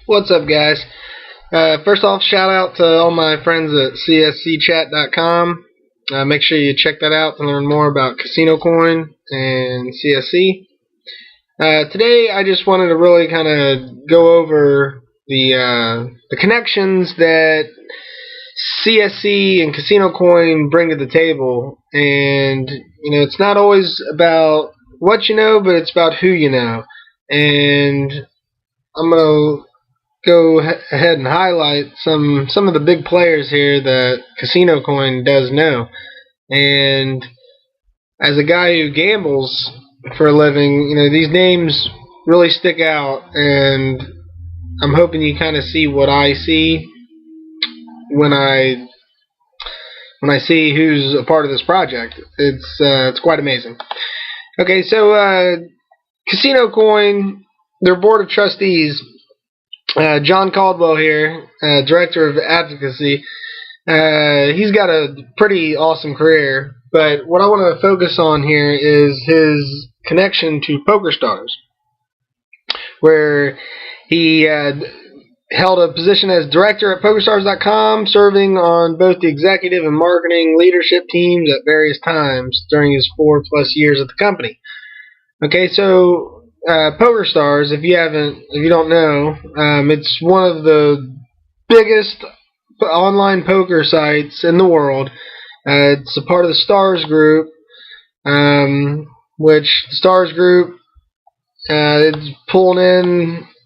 What's up, guys? First off, shout out to all my friends at cscchat.com. Make sure you check that out to learn more about Casinocoin and CSC. Today, I just wanted to really kind of go over the connections that CSC and Casinocoin bring to the table. And, it's not always about what you know, but it's about who you know. And I'm going to go ahead and highlight some of the big players here that Casinocoin does know. And as a guy who gambles for a living, these names really stick out, and I'm hoping you kind of see what I see when I see who's a part of this project. It's quite amazing. Okay, so Casinocoin, their board of trustees, John Caldwell here, director of advocacy. He's got a pretty awesome career, but what I want to focus on here is his connection to PokerStars, where he held a position as director at PokerStars.com, serving on both the executive and marketing leadership teams at various times during his 4+ years at the company. Okay, so PokerStars, if you don't know, it's one of the biggest online poker sites in the world. It's a part of the Stars Group, which the Stars Group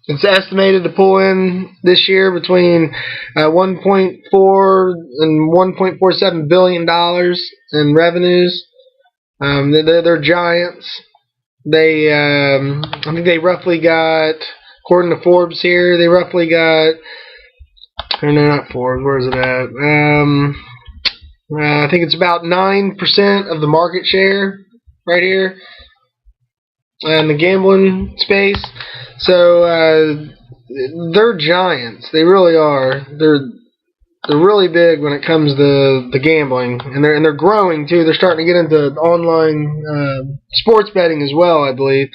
it's estimated to pull in this year between $1.4 and $1.47 billion in revenues. They're giants. I think they roughly got, according to Forbes here, they roughly got, or no, not Forbes, where is it at? I think it's about 9% of the market share right here in the gambling space. So they're giants. They really are. They're really big when it comes to the gambling, and they're growing too. They're starting to get into online sports betting as well, I believe.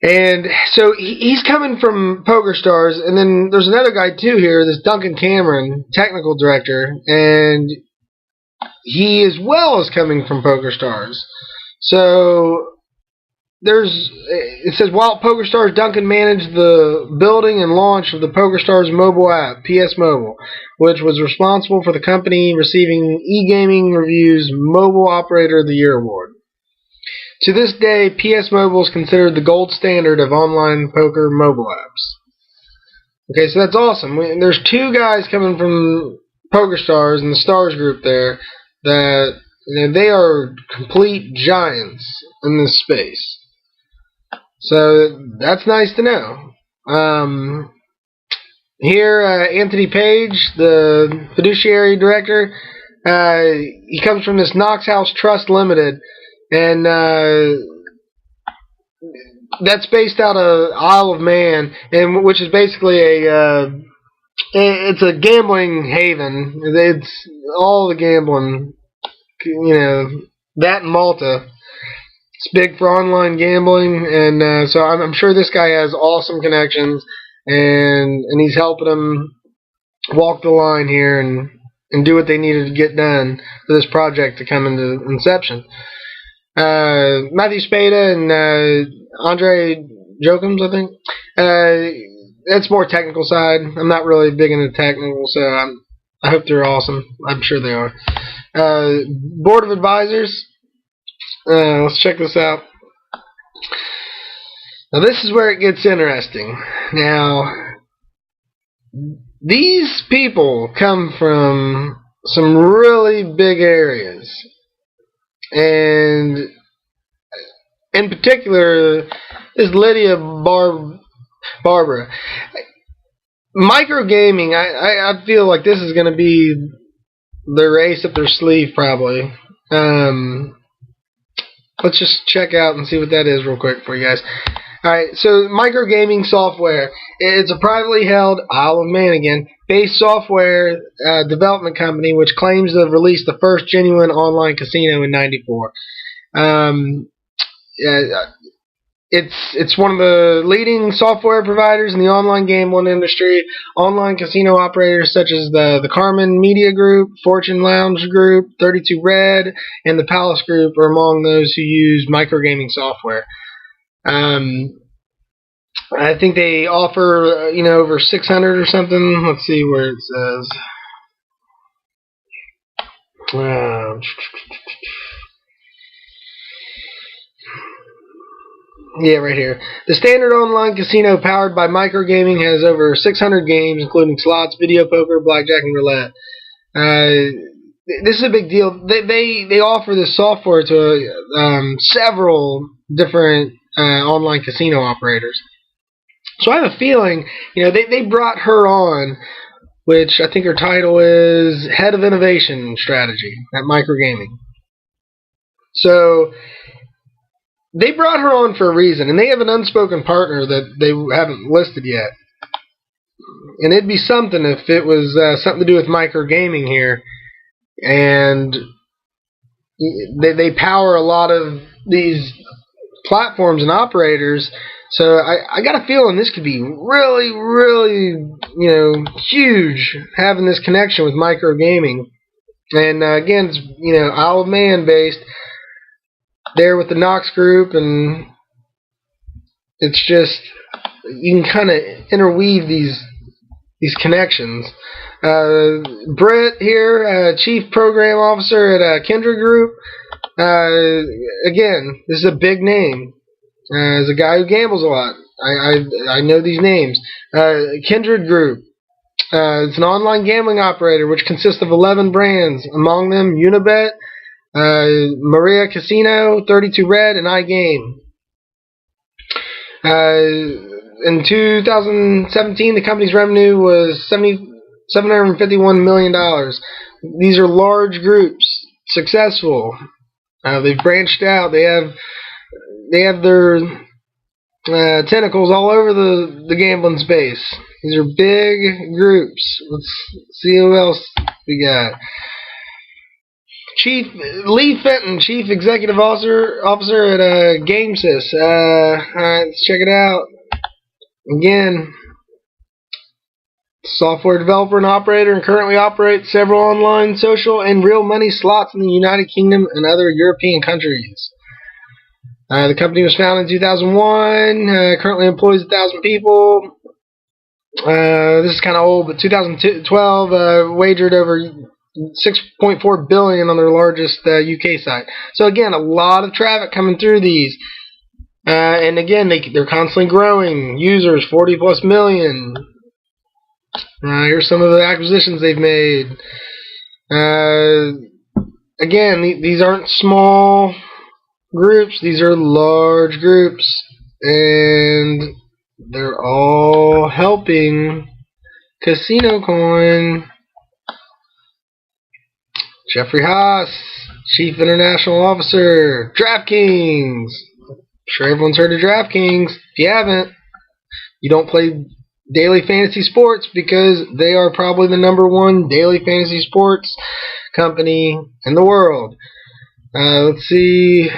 And so he's coming from PokerStars, and then there's another guy too here, this Duncan Cameron, technical director, and he as well is coming from PokerStars. So it says, while at PokerStars, Duncan managed the building and launch of the PokerStars mobile app, PS Mobile, which was responsible for the company receiving eGaming Review's Mobile Operator of the Year award. To this day, PS Mobile is considered the gold standard of online poker mobile apps. Okay, so that's awesome. There's two guys coming from PokerStars and the Stars Group there that they are complete giants in this space. So that's nice to know. Here, Anthony Page, the fiduciary director, he comes from this Knox House Trust Limited, and that's based out of Isle of Man, and which is basically it's a gambling haven. It's all the gambling, that and Malta. It's big for online gambling, and so I'm sure this guy has awesome connections, and he's helping them walk the line here and do what they needed to get done for this project to come into inception. Matthew Spada and Andre Jokums, I think. That's more technical side. I'm not really big into technical, so I hope they're awesome. I'm sure they are. Board of Advisors. Let's check this out. Now this is where it gets interesting. Now, these people come from some really big areas. And in particular is Lydia Barbara. Microgaming, I feel like this is going to be their ace up their sleeve probably. Let's just check out and see what that is real quick for you guys. Alright, so microgaming software. It's a privately held, Isle of Man again, based software development company which claims to have released the first genuine online casino in '94. It's one of the leading software providers in the online gambling industry. Online casino operators such as the Carmen Media Group, Fortune Lounge Group, 32 Red, and the Palace Group are among those who use microgaming software. I think they offer over 600 or something. Let's see where it says. Yeah, right here. The standard online casino powered by microgaming has over 600 games, including slots, video poker, blackjack, and roulette. This is a big deal. They offer this software to several different online casino operators. So I have a feeling, they brought her on, which I think her title is Head of Innovation Strategy at Microgaming. So they brought her on for a reason, and they have an unspoken partner that they haven't listed yet. And it'd be something if it was something to do with microgaming here. And they power a lot of these platforms and operators. So I got a feeling this could be really, really, huge, having this connection with microgaming. And again, it's Isle of Man based. There with the Knox Group, and it's just you can kind of interweave these connections. Britt here, Chief Program Officer at Kindred Group. Again, this is a big name. As a guy who gambles a lot, I know these names. Kindred Group. It's an online gambling operator which consists of 11 brands, among them Unibet, Maria Casino, 32 Red, and iGame. In 2017, the company's revenue was $751 million. These are large groups, successful. They've branched out. They have their tentacles all over the gambling space. These are big groups. Let's see who else we got. Chief Lee Fenton, Chief Executive Officer at GameSys. Alright, let's check it out. Again, software developer and operator, and currently operates several online, social, and real money slots in the United Kingdom and other European countries. The company was founded in 2001. Currently employs 1,000 people. This is kind of old, but 2012 wagered over $6.4 billion on their largest UK site. So again, a lot of traffic coming through these, and again, they're constantly growing. Users 40+ million. Here's some of the acquisitions they've made. Again, these aren't small groups; these are large groups, and they're all helping Casinocoin. Jeffrey Haas, Chief International Officer, DraftKings. I'm sure everyone's heard of DraftKings. If you haven't, you don't play daily fantasy sports, because they are probably the #1 daily fantasy sports company in the world. Let's see.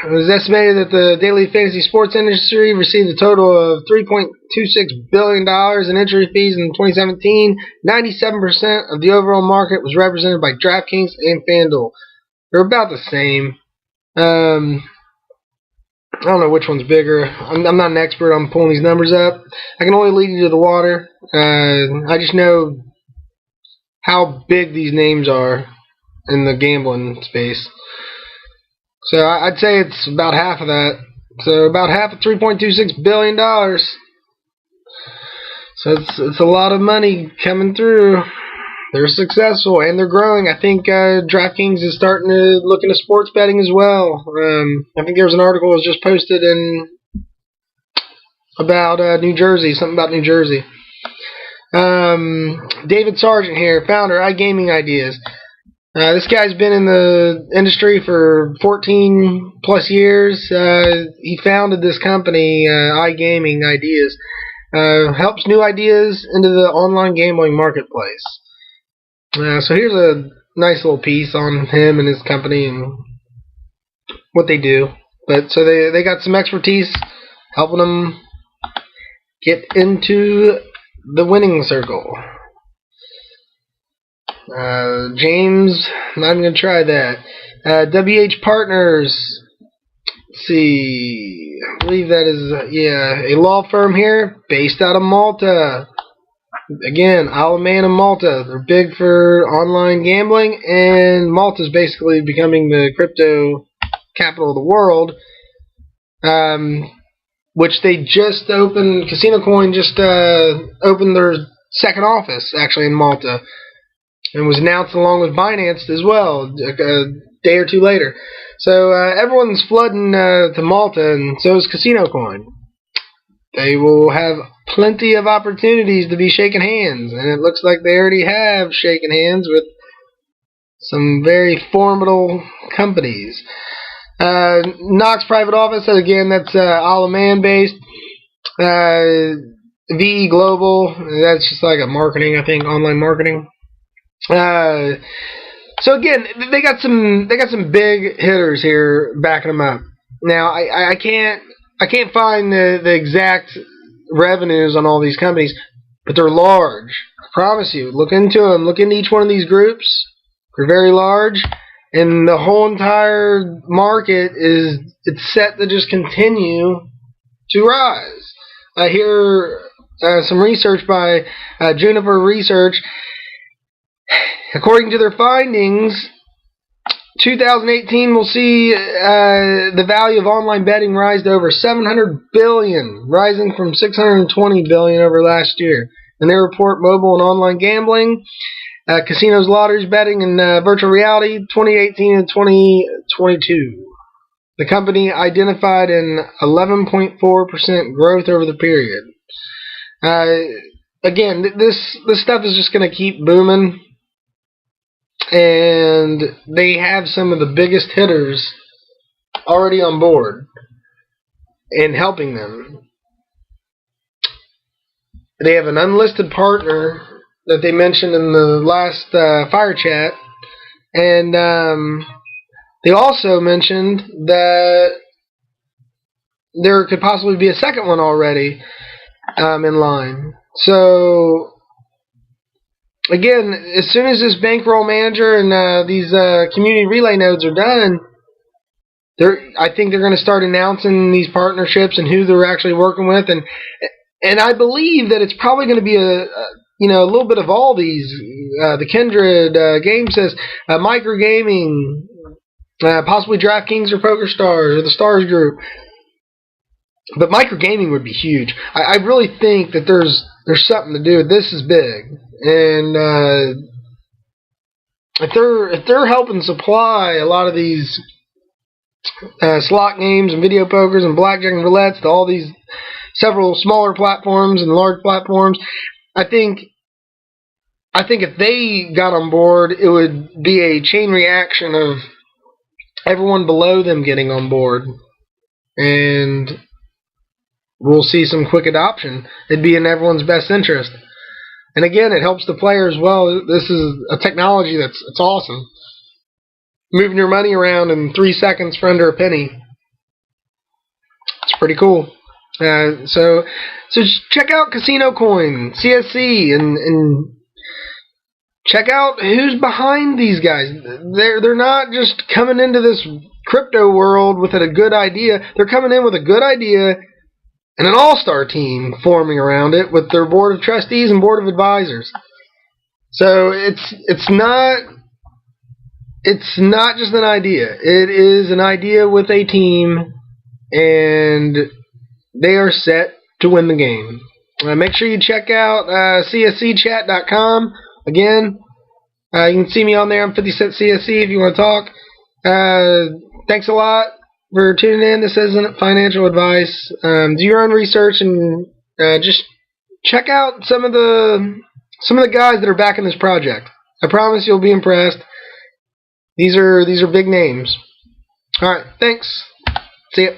It was estimated that the daily fantasy sports industry received a total of $3.26 billion in entry fees in 2017. 97% of the overall market was represented by DraftKings and FanDuel. They're about the same. I don't know which one's bigger. I'm not an expert on pulling these numbers up. I can only lead you to the water. I just know how big these names are in the gambling space. So I'd say it's about half of that. So about half of $3.26 billion. So it's a lot of money coming through. They're successful and they're growing. I think DraftKings is starting to look into sports betting as well. I think there was an article that was just posted about New Jersey, something about New Jersey. David Sargent here, founder, iGaming Ideas. This guy's been in the industry for 14+ years. He founded this company, iGaming Ideas. Helps new ideas into the online gambling marketplace. So here's a nice little piece on him and his company and what they do. But so they got some expertise helping them get into the winning circle. James, I'm not even going to try that. WH Partners. Let's see. I believe that is, a law firm here based out of Malta. Again, Isle of Man and Malta. They're big for online gambling, and Malta's basically becoming the crypto capital of the world. Which they just opened, Casinocoin just opened their second office, actually, in Malta. And was announced along with Binance as well, a day or two later. So everyone's flooding to Malta, and so is Casinocoin. They will have plenty of opportunities to be shaking hands, and it looks like they already have shaken hands with some very formidable companies. Knox Private Office, again, that's Isle of Man based. VE Global, that's just like a marketing, I think, online marketing. So again, they got some big hitters here backing them up. Now I can't find the exact revenues on all these companies, but they're large. I promise you. Look into them. Look into each one of these groups. They're very large, and the whole entire market it's set to just continue to rise. I hear some research by Juniper Research. According to their findings, 2018 will see the value of online betting rise to over $700 billion, rising from $620 billion over last year. And they report mobile and online gambling, casinos, lotteries, betting, and virtual reality 2018 and 2022. The company identified an 11.4% growth over the period. Again, this stuff is just going to keep booming. And they have some of the biggest hitters already on board and helping them. They have an unlisted partner that they mentioned in the last fire chat, and they also mentioned that there could possibly be a second one already in line. So again, as soon as this bankroll manager and these community relay nodes are done, I think they're going to start announcing these partnerships and who they're actually working with, and I believe that it's probably going to be a little bit of all these. The Kindred game says Micro Gaming, possibly DraftKings or PokerStars or the Stars Group. But Micro Gaming would be huge. I really think that there's something to do. This is big. And if they're helping supply a lot of these slot games and video pokers and blackjack and roulettes to all these several smaller platforms and large platforms, I think if they got on board, it would be a chain reaction of everyone below them getting on board, and we'll see some quick adoption. It'd be in everyone's best interest. And again, it helps the player as well. This is a technology that's awesome. Moving your money around in 3 seconds for under a penny. It's pretty cool. So check out Casinocoin CSC and check out who's behind these guys. They're not just coming into this crypto world with a good idea. They're coming in with a good idea and an all-star team forming around it with their board of trustees and board of advisors. So it's not just an idea. It is an idea with a team, and they are set to win the game. Make sure you check out cscchat.com. Again, you can see me on there. I'm 50 Cent CSC if you want to talk. Thanks a lot for tuning in. This isn't financial advice. Do your own research and just check out some of the guys that are backing this project. I promise you'll be impressed. These are big names. All right, thanks. See ya.